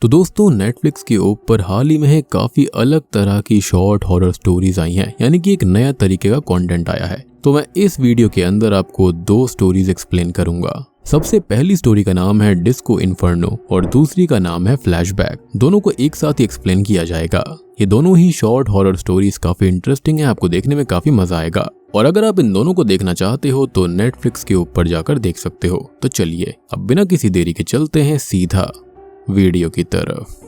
तो दोस्तों नेटफ्लिक्स के ऊपर हाल ही में काफी अलग तरह की शॉर्ट हॉरर स्टोरीज आई हैं, यानी कि एक नया तरीके का कंटेंट आया है। तो मैं इस वीडियो के अंदर आपको दो स्टोरीज एक्सप्लेन करूंगा। सबसे पहली स्टोरी का नाम है डिस्को इन्फर्नो और दूसरी का नाम है फ्लैशबैक। दोनों को एक साथ ही एक्सप्लेन किया जाएगा। ये दोनों ही शॉर्ट हॉरर स्टोरीज काफी इंटरेस्टिंग है, आपको देखने में काफी मजा आएगा। और अगर आप इन दोनों को देखना चाहते हो तो नेटफ्लिक्स के ऊपर जाकर देख सकते हो। तो चलिए अब बिना किसी देरी के चलते हैं सीधा वीडियो की तरफ।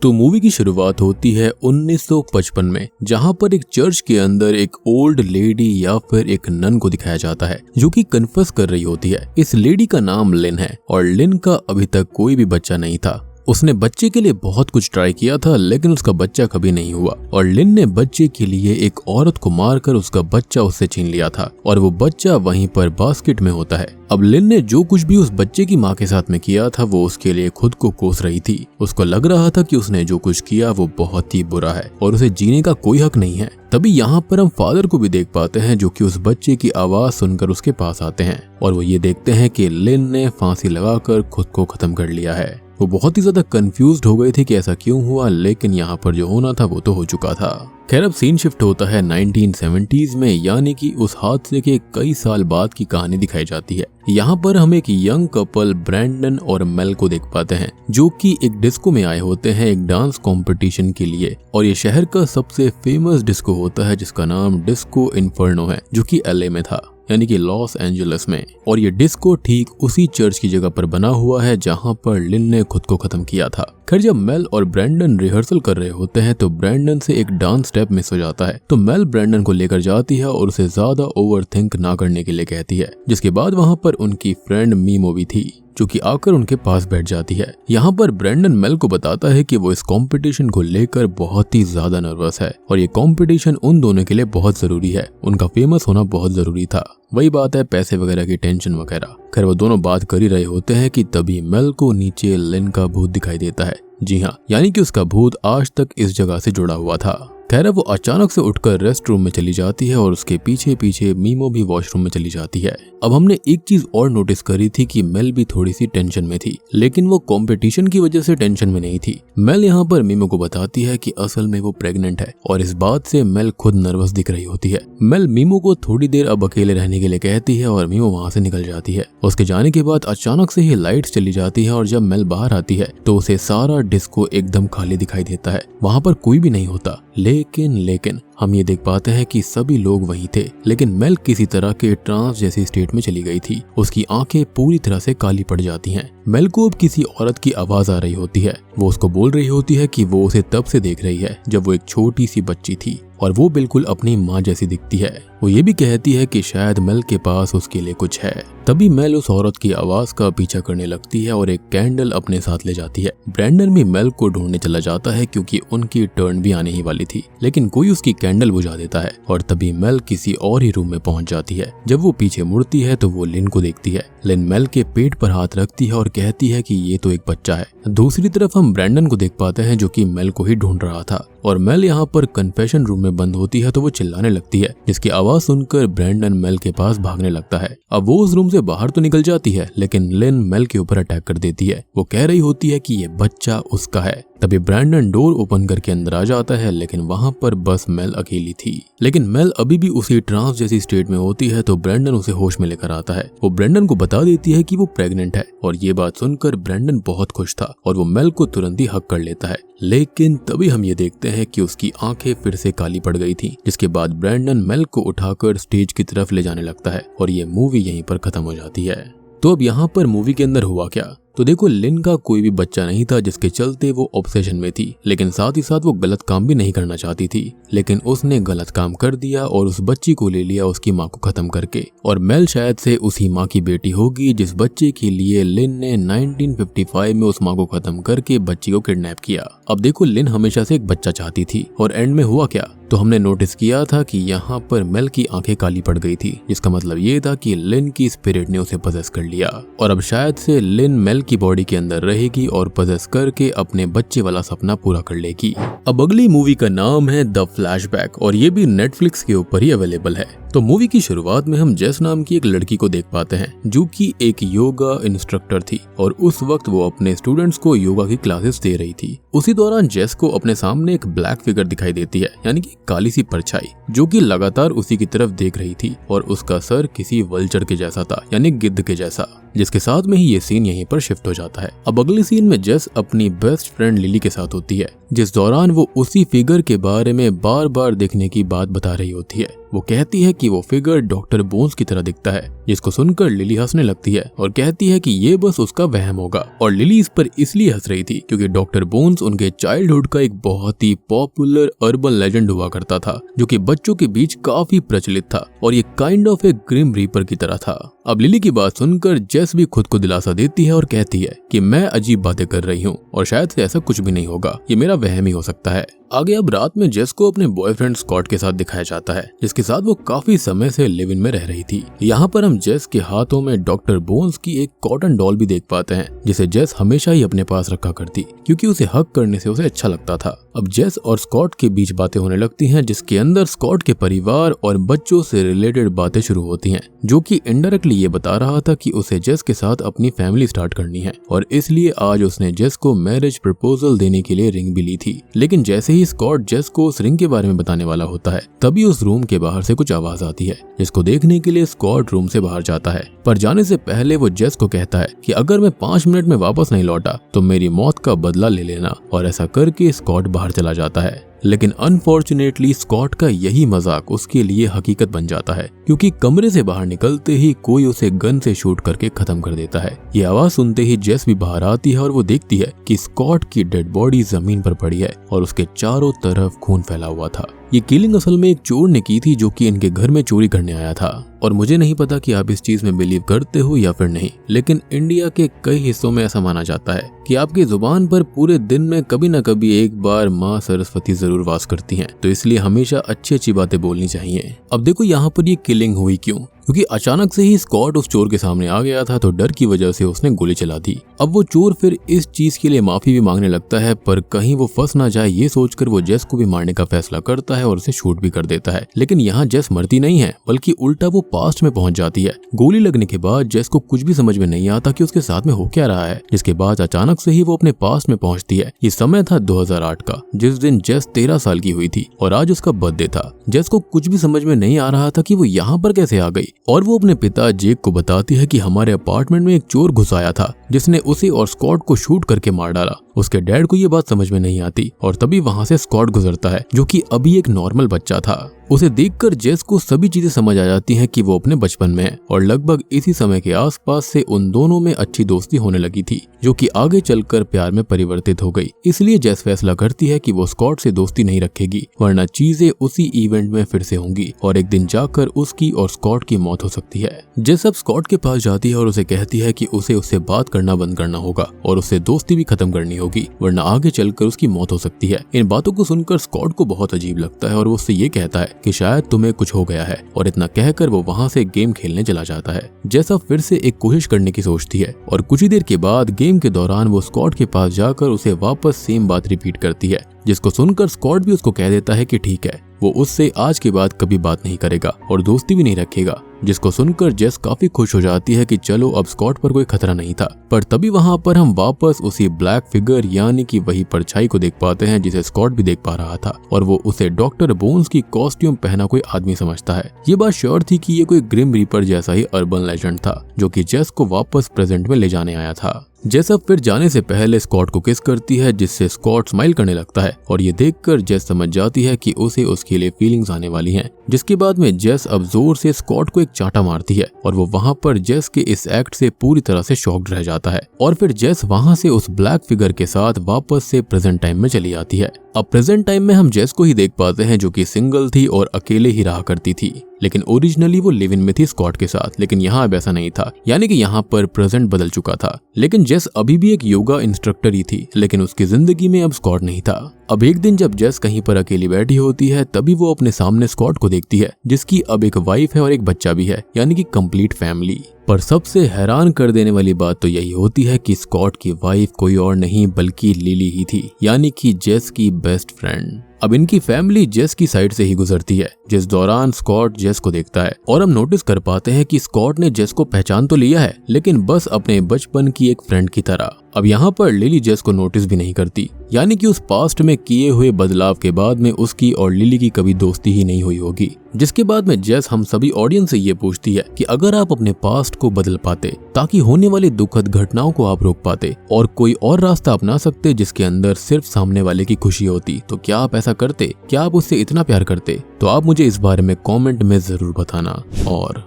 तो मूवी की शुरुआत होती है 1955 में, जहां पर एक चर्च के अंदर एक ओल्ड लेडी या फिर एक नन को दिखाया जाता है जो कि कन्फेस कर रही होती है। इस लेडी का नाम लिन है और लिन का अभी तक कोई भी बच्चा नहीं था। उसने बच्चे के लिए बहुत कुछ ट्राई किया था लेकिन उसका बच्चा कभी नहीं हुआ और लिन ने बच्चे के लिए एक औरत को मारकर उसका बच्चा उससे छीन लिया था और वो बच्चा वहीं पर बास्केट में होता है। अब लिन ने जो कुछ भी उस बच्चे की माँ के साथ में किया था वो उसके लिए खुद को कोस रही थी। उसको लग रहा था कि उसने जो कुछ किया वो बहुत ही बुरा है और उसे जीने का कोई हक नहीं है। तभी यहाँ पर हम फादर को भी देख पाते हैं जो कि उस बच्चे की आवाज सुनकर उसके पास आते हैं और वो ये देखते हैं कि लिन ने फांसी लगाकर खुद को खत्म कर लिया है। वो बहुत ही ज्यादा कंफ्यूज्ड हो गए थे कि ऐसा क्यों हुआ, लेकिन यहाँ पर जो होना था वो तो हो चुका था। खैर अब सीन शिफ्ट होता है 1970s में, यानी कि उस हादसे के कई साल बाद की कहानी दिखाई जाती है। यहाँ पर हम एक यंग कपल ब्रैंडन और मेल को देख पाते हैं जो कि एक डिस्को में आए होते हैं एक डांस कंपटीशन के लिए। और ये शहर का सबसे फेमस डिस्को होता है जिसका नाम डिस्को इन्फर्नो है जो कि LA में था, यानी कि लॉस एंजलिस में। और ये डिस्को ठीक उसी चर्च की जगह पर बना हुआ है जहां पर लिन ने खुद को खत्म किया था। खैर जब मेल और ब्रैंडन रिहर्सल कर रहे होते हैं तो ब्रैंडन से एक डांस स्टेप मिस हो जाता है। तो मेल ब्रैंडन को लेकर जाती है और उसे ज्यादा ओवरथिंक ना करने के लिए कहती है। जिसके बाद वहां पर उनकी फ्रेंड मीमो भी थी जो कि आकर उनके पास बैठ जाती है। यहाँ पर ब्रैंडन मेल को बताता है कि वो इस कंपटीशन को लेकर बहुत ही ज्यादा नर्वस है और ये कंपटीशन उन दोनों के लिए बहुत जरूरी है। उनका फेमस होना बहुत जरूरी था। वही बात है पैसे वगैरह की टेंशन वगैरह। खैर वो दोनों बात कर ही रहे होते हैं कि तभी मेल को नीचे लिन का भूत दिखाई देता है। जी हाँ, यानी कि उसका भूत आज तक इस जगह से जुड़ा हुआ था। खैर वो अचानक से उठकर रेस्ट रूम में चली जाती है और उसके पीछे पीछे मीमो भी वॉशरूम में चली जाती है। अब हमने एक चीज और नोटिस करी थी कि मेल भी थोड़ी सी टेंशन में थी, लेकिन वो कंपटीशन की वजह से टेंशन में नहीं थी। मेल यहाँ पर मीमो को बताती है कि असल में वो प्रेग्नेंट है और इस बात से मेल खुद नर्वस दिख रही होती है। मेल मीमो को थोड़ी देर अब अकेले रहने के लिए कहती है और मीमो वहाँ से निकल जाती है। उसके जाने के बाद अचानक से ही लाइट्स चली जाती है और जब मेल बाहर आती है तो उसे सारा डिस्को एकदम खाली दिखाई देता है। वहाँ पर कोई भी नहीं होता। लेकिन हम ये देख पाते हैं कि सभी लोग वहीं थे, लेकिन मेल किसी तरह के ट्रांस जैसी स्टेट में चली गई थी। उसकी आंखें पूरी तरह से काली पड़ जाती हैं। मेल को अब किसी औरत की आवाज आ रही होती है। वो उसको बोल रही होती है कि वो उसे तब से देख रही है जब वो एक छोटी सी बच्ची थी और वो बिल्कुल अपनी माँ जैसी दिखती है। वो ये भी कहती है कि शायद मेल के पास उसके लिए कुछ है। तभी मेल उस औरत की आवाज का पीछा करने लगती है और एक कैंडल अपने साथ ले जाती है। ब्रैंडन भी मेल को ढूंढने चला जाता है क्योंकि उनकी टर्न भी आने ही वाली थी, लेकिन कोई उसकी कैंडल बुझा देता है और तभी मेल किसी और ही रूम में पहुंच जाती है। जब वो पीछे मुड़ती है तो वो लिन को देखती है। लिन मेल के पेट पर हाथ रखती है और कहती है कि ये तो एक बच्चा है। दूसरी तरफ हम ब्रैंडन को देख पाते हैं जो कि मेल को ही ढूंढ रहा था और मेल यहाँ पर कन्फेशन रूम में बंद होती है तो वो चिल्लाने लगती है, जिसकी आवाज सुनकर ब्रैंडन मेल के पास भागने लगता है। अब वो उस रूम से बाहर तो निकल जाती है लेकिन लिन मेल के ऊपर अटैक कर देती है। वो कह रही होती है कि ये बच्चा उसका है। तभी ब्रैंडन डोर ओपन करके अंदर आ जाता है, लेकिन वहां पर बस मेल अकेली थी। लेकिन मेल अभी भी उसी ट्रांस जैसी स्टेट में होती है तो ब्रैंडन उसे होश में लेकर आता है। वो ब्रैंडन को बता देती है कि वो प्रेग्नेंट है और ये बात सुनकर ब्रैंडन बहुत खुश था और वो मेल को तुरंत ही हक कर लेता है। लेकिन तभी हम ये देखते हैं कि उसकी आंखें फिर से काली पड़ गई थी, जिसके बाद ब्रैंडन मेल को उठाकर स्टेज की तरफ ले जाने लगता है और ये मूवी यहीं पर खत्म हो जाती है। तो अब यहाँ पर मूवी के अंदर हुआ क्या? तो देखो लिन का कोई भी बच्चा नहीं था जिसके चलते वो ऑब्सेशन में थी, लेकिन साथ ही साथ वो गलत काम भी नहीं करना चाहती थी। लेकिन उसने गलत काम कर दिया और उस बच्ची को ले लिया उसकी माँ को खत्म करके। और मेल शायद से उसी माँ की बेटी होगी जिस बच्चे के लिए लिन ने 1955 में उस माँ को खत्म करके बच्ची को किडनैप किया। अब देखो लिन हमेशा से एक बच्चा चाहती थी और एंड में हुआ क्या? तो हमने नोटिस किया था कि यहाँ पर मेल की आंखें काली पड़ गई थी, जिसका मतलब ये था कि लिन की स्पिरिट ने उसे पजेस कर लिया और अब शायद से लिन मेल की बॉडी के अंदर रहेगी और पजेस करके अपने बच्चे वाला सपना पूरा कर लेगी। अब अगली मूवी का नाम है द फ्लैशबैक और ये भी नेटफ्लिक्स के ऊपर ही अवेलेबल है। तो मूवी की शुरुआत में हम जेस नाम की एक लड़की को देख पाते हैं जो कि एक योगा इंस्ट्रक्टर थी और उस वक्त वो अपने स्टूडेंट्स को योगा की क्लासेस दे रही थी। उसी दौरान जेस को अपने सामने एक ब्लैक फिगर दिखाई देती है, यानी कि काली सी परछाई जो कि लगातार उसी की तरफ देख रही थी और उसका सर किसी वल्चर के जैसा था, यानी गिद्ध के जैसा। जिसके साथ में ही ये सीन यहीं पर शिफ्ट हो जाता है। अब अगले सीन में जेस अपनी बेस्ट फ्रेंड लिली के साथ होती है, जिस दौरान वो उसी फिगर के बारे में बार बार देखने की बात बता रही होती है। वो कहती है कि वो फिगर डॉक्टर बोन्स की तरह दिखता है, जिसको सुनकर लिली हंसने लगती है और कहती है कि ये बस उसका वहम होगा। और लिली इस पर इसलिए हंस रही थी क्योंकि डॉक्टर बोन्स उनके चाइल्डहुड का एक बहुत ही पॉपुलर अर्बन लेजेंड हुआ करता था, जो कि बच्चों के बीच काफी प्रचलित था और ये काइंड ऑफ एक ग्रिम रीपर की तरह था। अब लिली की बात सुनकर जेस भी खुद को दिलासा देती है और कहती है कि मैं अजीब बातें कर रही हूँ और शायद से ऐसा कुछ भी नहीं होगा, ये मेरा वहम ही हो सकता है। आगे अब रात में जेस को अपने बॉयफ्रेंड स्कॉट के साथ दिखाया जाता है, जिसके साथ वो काफी समय से लिव इन में रह रही थी। यहाँ पर हम जेस के हाथों में डॉक्टर बोन्स की एक कॉटन डॉल भी देख पाते हैं, जिसे जेस हमेशा ही अपने पास रखा करती क्योंकि उसे हक करने से उसे अच्छा लगता था। अब जेस और स्कॉट के बीच बातें होने लगती हैं, जिसके अंदर स्कॉट के परिवार और बच्चों से रिलेटेड बातें शुरू होती हैं, जो कि इनडायरेक्टली ये बता रहा था कि उसे जेस के साथ अपनी फैमिली स्टार्ट करनी है और इसलिए आज उसने जेस को मैरिज प्रपोजल देने के लिए रिंग भी ली थी। लेकिन जैसे ही स्कॉट जेस को उस रिंग के बारे में बताने वाला होता है, तभी उस रूम के बाहर से कुछ आवाज आती है, जिसको देखने के लिए स्कॉट रूम से बाहर जाता है। पर जाने से पहले वो जेस को कहता है कि अगर मैं 5 मिनट में वापस नहीं लौटा तो मेरी मौत का बदला ले लेना, और ऐसा करके स्कॉट बाहर चला जाता है। लेकिन अनफॉर्चुनेटली स्कॉट का यही मजाक उसके लिए हकीकत बन जाता है, क्योंकि कमरे से बाहर निकलते ही कोई उसे गन से शूट करके खत्म कर देता है। ये आवाज सुनते ही जेस भी बाहर आती है और वो देखती है कि स्कॉट की डेड बॉडी जमीन पर पड़ी है और उसके चारों तरफ खून फैला हुआ था। ये किलिंग असल में एक चोर ने की थी, जो कि इनके घर में चोरी करने आया था। और मुझे नहीं पता कि आप इस चीज में बिलीव करते हो या फिर नहीं, लेकिन इंडिया के कई हिस्सों में ऐसा माना जाता है कि आपकी जुबान पर पूरे दिन में कभी न कभी एक बार माँ सरस्वती जरूर वास करती हैं, तो इसलिए हमेशा अच्छी अच्छी बातें बोलनी चाहिए। अब देखो यहाँ पर ये किलिंग हुई क्यों, क्योंकि अचानक से ही स्कॉट उस चोर के सामने आ गया था, तो डर की वजह से उसने गोली चला दी। अब वो चोर फिर इस चीज के लिए माफी भी मांगने लगता है, पर कहीं वो फंस ना जाए ये सोचकर वो जेस को भी मारने का फैसला करता है और उसे शूट भी कर देता है। लेकिन यहाँ जेस मरती नहीं है, बल्कि उल्टा वो पास्ट में पहुंच जाती है। गोली लगने के बाद जेस को कुछ भी समझ में नहीं आता कि उसके साथ में हो क्या रहा है, जिसके बाद अचानक से ही वो अपने पास्ट में पहुंचती है। ये समय था 2008 का, जिस दिन जेस 13 साल की हुई थी और आज उसका बर्थडे था। जेस को कुछ भी समझ में नहीं आ रहा था कि वो यहाँ पर कैसे आ गई, और वो अपने पिता जेक को बताती है कि हमारे अपार्टमेंट में एक चोर घुस आया था, जिसने उसे और स्कॉट को शूट करके मार डाला। उसके डैड को ये बात समझ में नहीं आती और तभी वहाँ से स्कॉट गुजरता है, जो कि अभी एक नॉर्मल बच्चा था। उसे देखकर जेस को सभी चीजें समझ आ जाती हैं कि वो अपने बचपन में है, और लगभग इसी समय के आसपास से उन दोनों में अच्छी दोस्ती होने लगी थी, जो कि आगे चलकर प्यार में परिवर्तित हो गई। इसलिए जेस फैसला करती है कि वो स्कॉट से दोस्ती नहीं रखेगी, वरना चीजें उसी इवेंट में फिर से होंगी और एक दिन जाकर उसकी और स्कॉट की मौत हो सकती है। जेस अब स्कॉट के पास जाती है और उसे कहती है कि उसे उससे बात करना बंद करना होगा और उससे दोस्ती भी खत्म करनी होगी, वरना आगे चलकर उसकी मौत हो सकती है। इन बातों को सुनकर स्कॉट को बहुत अजीब लगता है और वो उससे ये कहता है कि शायद तुम्हें कुछ हो गया है, और इतना कहकर वो वहाँ से गेम खेलने चला जाता है। जैसा फिर से एक कोशिश करने की सोचती है और कुछ ही देर के बाद गेम के दौरान वो स्कॉट के पास जाकर उसे वापस सेम बात रिपीट करती है, जिसको सुनकर स्कॉट भी उसको कह देता है कि ठीक है, वो उससे आज के बाद कभी बात नहीं करेगा और दोस्ती भी नहीं रखेगा। जिसको सुनकर जेस काफी खुश हो जाती है कि चलो अब स्कॉट पर कोई खतरा नहीं था। पर तभी वहाँ पर हम वापस उसी ब्लैक फिगर यानी कि वही परछाई को देख पाते हैं, जिसे स्कॉट भी देख पा रहा था, और वो उसे डॉक्टर बोन्स की कॉस्ट्यूम पहना कोई आदमी समझता है। ये बात श्योर थी कि ये कोई ग्रिम रीपर जैसा ही अर्बन लेजेंड था, जो कि जेस को वापस प्रेजेंट में ले जाने आया था। जेस अब फिर जाने से पहले स्कॉट को किस करती है, जिससे स्कॉट स्माइल करने लगता है, और ये देखकर जेस समझ जाती है कि उसे उसके लिए फीलिंग्स आने वाली हैं। जिसके बाद में जेस अब जोर से स्कॉट को एक चांटा मारती है और वो वहाँ पर जेस के इस एक्ट से पूरी तरह से शॉक्ड रह जाता है। और फिर जेस वहाँ से उस ब्लैक फिगर के साथ वापस से प्रेजेंट टाइम में चली आती है। अब प्रेजेंट टाइम में हम जेस को ही देख पाते हैं जो कि सिंगल थी और अकेले ही रहा करती थी, लेकिन ओरिजिनली वो लिव इन में थी स्कॉट के साथ। लेकिन यहाँ अब ऐसा नहीं था, यानी कि यहाँ पर प्रेजेंट बदल चुका था। लेकिन जेस अभी भी एक योगा इंस्ट्रक्टर ही थी, लेकिन उसकी जिंदगी में अब स्कॉट नहीं था। अब एक दिन जब जेस कहीं पर अकेली बैठी होती है, तभी वो अपने सामने स्कॉट को देखती है, जिसकी अब एक वाइफ है और एक बच्चा भी है, यानी कि कंप्लीट फैमिली। पर सबसे हैरान कर देने वाली बात तो यही होती है कि स्कॉट की वाइफ कोई और नहीं बल्कि लिली ही थी, यानी कि जेस की बेस्ट फ्रेंड। अब इनकी फैमिली जेस की साइड से ही गुजरती है, जिस दौरान स्कॉट जेस को देखता है और हम नोटिस कर पाते हैं कि स्कॉट ने जेस को पहचान तो लिया है, लेकिन बस अपने बचपन की एक फ्रेंड की तरह। अब यहाँ पर लिली जेस को नोटिस भी नहीं करती, यानी कि उस पास्ट में किए हुए बदलाव के बाद में उसकी और लिली की कभी दोस्ती ही नहीं हुई होगी। जिसके बाद में जेस हम सभी ऑडियंस से ये पूछती है कि अगर आप अपने पास्ट को बदल पाते ताकि होने वाली दुखद घटनाओं को आप रोक पाते और कोई और रास्ता अपना सकते जिसके अंदर सिर्फ सामने वाले की खुशी होती, तो क्या आप ऐसा करते? क्या आप उससे इतना प्यार करते? तो आप मुझे इस बारे में कमेंट में जरूर बताना। और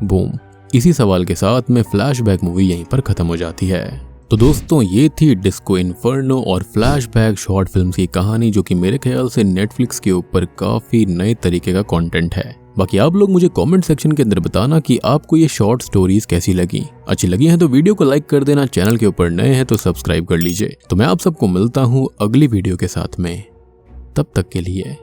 बूम, इसी सवाल के साथ में फ्लैशबैक मूवी यहीं पर खत्म हो जाती है। तो दोस्तों, ये थी डिस्को इन्फर्नो और फ्लैशबैक शॉर्ट फिल्म की कहानी, जो कि मेरे ख्याल से नेटफ्लिक्स के ऊपर काफी नए तरीके का कंटेंट है। बाकी आप लोग मुझे कमेंट सेक्शन के अंदर बताना कि आपको ये शॉर्ट स्टोरीज कैसी लगी। अच्छी लगी हैं तो वीडियो को लाइक कर देना, चैनल के ऊपर नए हैं तो सब्सक्राइब कर लीजिए। तो मैं आप सबको मिलता हूँ अगली वीडियो के साथ में, तब तक के लिए